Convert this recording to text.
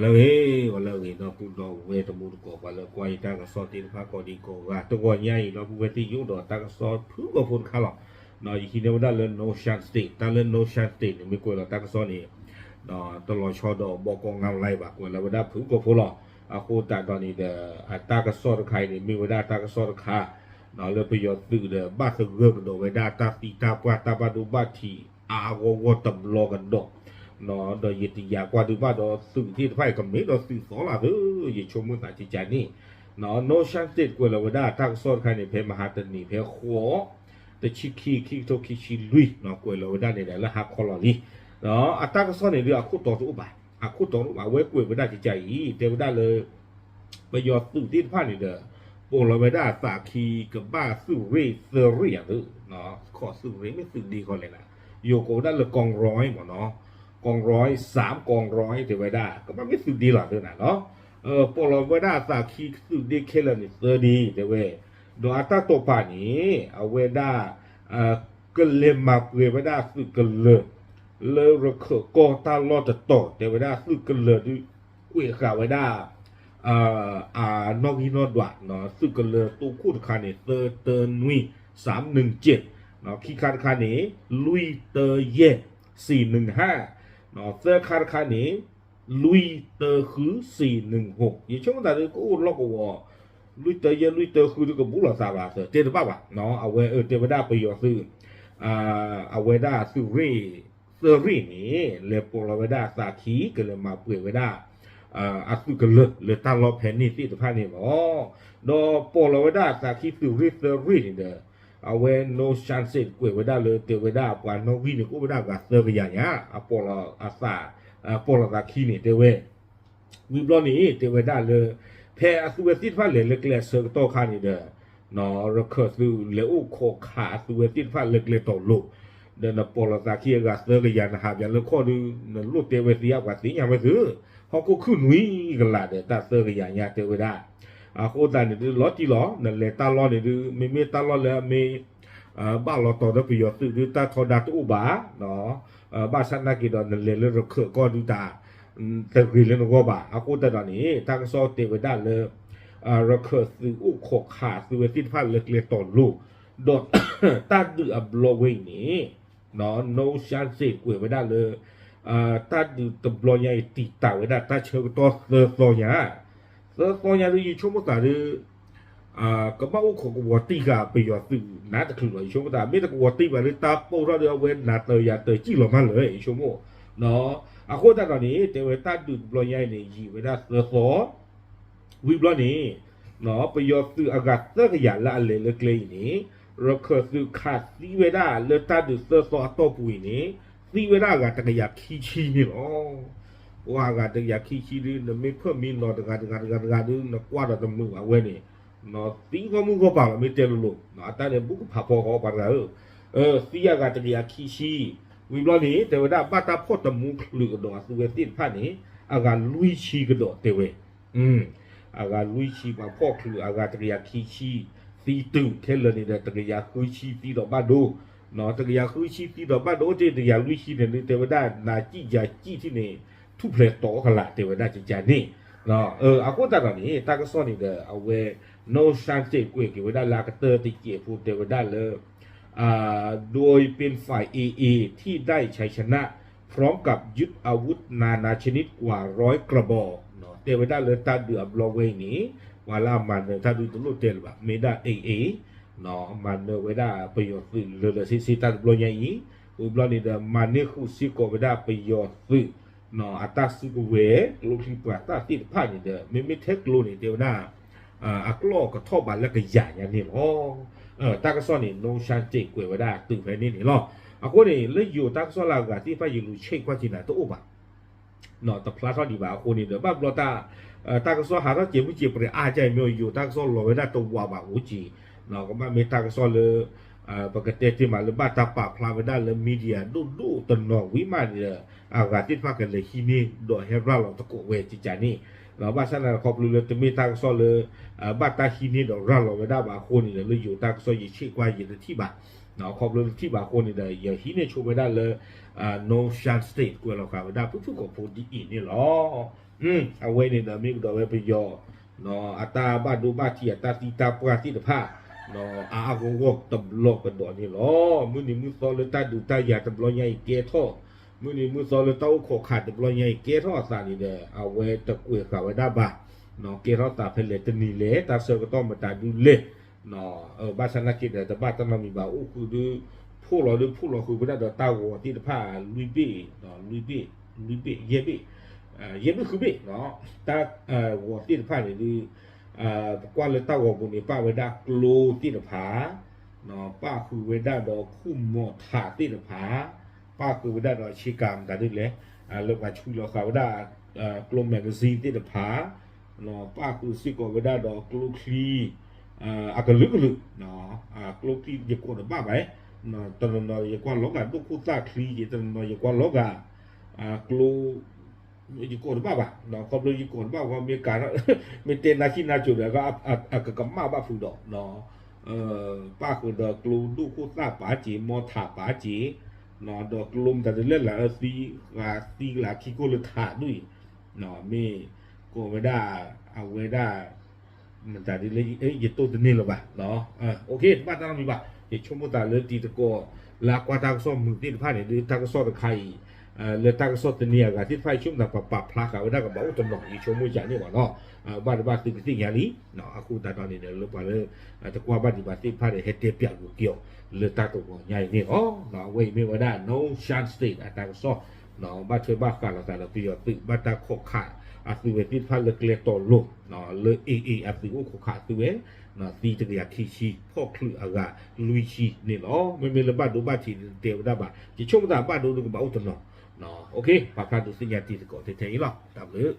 wala no pu do we to mu ko wala ko ita ka so ti pha ko di ko ga to ko nya yi no pu we ti yu do ta ka so phu ko phun kha lo no yi ne da le no shan state ta le no shan state ni mi ko lo ta ka so ni no to lo cho do bo ko ngam lai ba ko la da phu ko phu lo a ko ta do ni de a ta ka so ro khai ni mi wa da ta ka so ro kha no le pu yo tu de ba se ge do we da ta ti ta pa ta ba do ba ti a wo tam loกันdo nó đòi dịch thì giả qua từ ba đó sự thì phải cầm mấy đó sự xó là thứ gì cho muốn tại chỉ trả ní nó no chance của là đã tăng số khai này phải mà hạt này phải khóแต่chi khi to khi chi lui nó của là đã này là hạt khó lý đó tăng số này được khu tổ tụ bài khu tổ tụ bài với của đã chỉ trả ý đều đã là bây giờ sự thì phải này được bộ là đã xả khi cái ba sự rê thứ nó khó sự rê mới sự đi còn lại là yêu cổ đã là còn rói mà nó conร้อย3กองร้อยเทวดาก็มันไม่สุดดีหรอกเท่านั้นเนาะพอเราเวลาสาคีสุดดีแค่ละนี่สุดดีเทวดาโดยอัตโตปานี้เอาเวดาก็เลมาเวดาสุดก็เลระเคก็ตาลอดจะต่อเทวดาสุดก็เลด้วยกุยข่าวเวดานอกฮินอดวะเนาะสุดก็เลตู้คู่คานี่เตอนุย317เนาะขี้คาคานี่ลุยเตอเย่415nó sơ khá này lui tờ khứ 416 vậy chúng ta có lo của lui tờ khứ cái bút là sao vậy thế được bao nó ở về thế đa bây giờ sự ở đa sự sơ này lệ bộ là đa sa khí cái là mà bưởi đa sự cái lệ ta lo penny thì được phải này nó bộ là đa sa khí sự này đóเอาเวโนชันเซตกุยเวดาเลยเตเวดาปานวินี่กูเวดากับเซอร์ไปอย่างเงี้ยอพอลอาซาปอลตาคีนี่เตเววิบลอนี่เตเวดาเลยแพ้อสุเวติฟ้าเลยเล็กๆเซอร์โตคานี่เด้อนอระเคสือเลอุโคขาอสุเวติฟ้าเล็กๆโตลุเดนปอลตาคีกับเซอร์กันอย่างหาอย่างเล็กข้อดูนลูกเตเวซียกับสีอย่างไม่ซื้อเขาก็ขึ้นวิ่งกันละเด้ตาเซอร์กันอย่างเงี้ยเตเวดาโคตรนี่ดูล้อจีล้อนั่นแหละตาล้อนี่ดูไม่ตาล้อเลยไม่บ้านเราต่อได้ประโยชน์ดูตาทอดาตุบาเนาะบ้านฉันนักกีฬานั่นเลยเราเขื่อก็ดูตาแต่กินแล้วก็บ่าโคตรตอนนี้ทางซอเตวดาเลยเราเขื่อซื้ออุโคขาซื้อติดผ้าเล็กๆต่อลูกโดดตาดูอับโลเวนี่เนาะโนชันเซกวยไม่ได้เลยตาดูตบลอยใหญ่ติดตาไว้ได้ตาเชื่อตัวเสือโซยาดูยิ่งชั่วโมงแต่ดูก็มาอุ้งของวัวตีกับไปยอดสื่อน่าจะคือเลยชั่วโมงแต่ไม่แต่วัวตีแบบนี้ตาโป้เราเดียวเว้นน่าเตยเตยจี้หลงมาเลยชั่วโมงเนาะคนตอนนี้เทวตาดูบลอยใหญ่เนี่ยยีไว้ได้เสือโซวิบลอนี่เนาะไปยอดสื่ออากาศเสื้อขยันละอะไรเล็กๆนี่เราเคยสื่อขาดซีไว้ได้เลือดตาดูเสือโซตัวปุ๋ยนี่ซีไว้ได้กับตะกยาขี้ชีนี่หรอว่าการตะยาขี้ชีนี่ไม่เพิ่มมีนอตะการดูนกว่าเราตมือเอาไว้นี่เนาะตีก็มึงก็ป่าวไม่เจอลูกเนาะแต่เนี่ยบุกผ่าพอเขาป่าวแล้วซียากาตะยาขี้ชีวิบลอนี่แต่ว่าบ้าตาพ่อตมุกหรือดอกสุเวตินผ่านนี้อาการลุยชีกระโดดเตวอาการลุยชีมาพ่อคืออาการตะยาขี้ชีตีตึงแค่เลยนี่แต่ตะยาคุยชีตีดอกบ้านดูเนาะตะยาคุยชีตีดอกบ้านดูเจตะยาลุยชีเนี่ยแต่ว่านาจี้ยาจี้ที่นี่ทุบเพลตโตขลาดแต่ว่าจริงๆนี่เนาะอากูตาตอนนี้ตาก็สอนนี่เด้อเอาไว้โนชันเซกุยเกี่ยวกับลากเตอร์ติเกียพูดเกี่ยวกับเลยโดยเป็นฝ่าย AA ที่ได้ชัยชนะพร้อมกับยึดอาวุธนานาชนิดกว่า100 กระบอกเนาะเกี่ยวกับเลยตาเดือบลอเวนี้ว่าละมันถ้าดูตัวลูกเตลแบบไม่ได้ AA เนาะมันเวลาประโยชน์เลยสิตาบลอยนี้อุบลนี่เด้อมันเนี่ยคู่สิโกเวลาประโยชน์เนาะอัตราสิกเวลูกที่ปราตาติดผ่านนี่เด้อไม่เทคโลนี่เดียวหน้าอักโลก็ทอบานแล้วก็ใหญ่อย่างนี้ตากระซ้อนนี่โนชันเจกวยไว้ได้ตึงไปนี่หรอคนนี่เลยอยู่ตากระซ้อนเรากับที่ไปอยู่รู้เช็คว่าที่ไหนตัวอุบะเนาะแต่พลาดดีบ่าคนนี่เดี๋ยวบ้านเราตากระซ้อนหาเราเจ็บไม่เจ็บเลยอาจจะไม่อยู่ตากระซ้อนรอไว้ได้ตัวว่าบ่าหูจีเนาะก็มาเมตากระซ้อนเลยปกติที่มาเลยบ้านตาป่าพลาดไว้ได้เลยมีเดียดูตนนองวิมานเนี่ยอากาศที่พักกันเลยที่นี่โดยให้เราตะโกเวจิจานี่เราบ้านฉันขอบรู้เลยจะมีตากระซ้อนเลยบ้านตาที่นี่เราไว้ได้บ่าคนนี่เลยอยู่ตากระซ้อนยิ่งเชี่ยกว่ายิ่งที่บ้านเนาะขอบรู้ที่บ่าคนนี่เลยอย่างที่นี่ช่วยไว้ได้เลยno chance state กูเราขายไว้ได้ผู้ทุกคนพูดดีนี่หรอ เอาไว้ในนะมีก็ไว้ไปยอเนาะอัตราบ้านดูบ้านที่อัตราตีตาปราที่ตะผ้าเนาะก็วกตำลอกกันดอกนี่หรอมื้อนี้มื้อซอเลยตาดูตาอยากตำลอใหญ่เกท่อมื้อนี้มื้อซอเลยเต้าขอขาดตำลอใหญ่เกท่อซานี่เด้อเอาไว้ตะกุยเขาไว้ได้บ่าเนาะเกท่อตาเพลตนี่แหละตาเซอก็ต้องมาตาดูเลเนาะบ้านสนักกิจแต่บ้านต้องมีบ่าอู้คือดูผู้เราคือบ่ได้ดอกเต้าที่ตะผ้าลุยบี้เนาะลุยบี้เยบี้也不可悲喏，但我地的盘里的关了到我们把为da glow 地的盘，喏把คือ为daดคุ้มหมดถา地的盘，把คือ为daดชิกามกันด้วยเลยเรื่องการช่วยเราเขาได้glow magazine 地的盘，喏把คือสิก็为daดglow cleanก็ลึกเนาะglow clean จะกวนบ้าไหมเนาะตอนนั้นจะกวนล็อกอ่ะต้องคู่ตา clean จะตอนนั้นจะกวนล็อกอ่ะglowอยู่ก่อนบ้าบ่ะเนาะครอบครัวอยู่ก่อนบ้าว่ามีการมีเต้นนาคินาจุดแล้วก็กับมาบ้าฟูดอกเนาะป้าคือดอกกลูดูคู่ตาป๋าจีมอถาป๋าจีเนาะดอกกลุ่มแต่เล่นละซีละคิโกลถาด้วยเนาะมีโกเวด้าเอาเวด้ามันจะได้เลยอย่าตัวตัวนี้หรอบ่ะเนาะโอเคบ้านต้องมีบ่ะอย่าชมพูตาเลยตีตะโกลากว่าตากซ้อมมือที่ผ้าเนี่ยดูตากซ้อมตะไคเลตากสดเนี่ยกับที่ไฟชุ่มต่างปรับพลาเขาได้กับบอกจำหน่อยชมมือจานี่ว่าเนาะบ้านติ่งอย่างนี้เนาะคุณตาตอนนี้เนี่ยเราไปเลยแต่กว่าบ้านที่พาได้เฮตเตียเปียกเกี่ยวเลตาตัวใหญ่เนี่ยอ๋อเนาะเว้ยไม่ว่าได้ no chance state ตากสดเนาะบ้านเชื่อบ้านกันเราแต่เราตีติบ้านตาขกขาตัวเวทีพาเล็กๆต่อลงเนาะเลยตัวขกขาตัวเวเนาะตีจะอยากขี้ชีพ่อคลืออากาลุยชีนี่เนาะไม่เลยบ้านดูบ้านที่เตียวได้บ้านจะชมตาบ้านดูกับบอกจำหน่อยเนาะโอเคปากกาดูสัญญาณที่สกอตเทนอีหรอตามเลย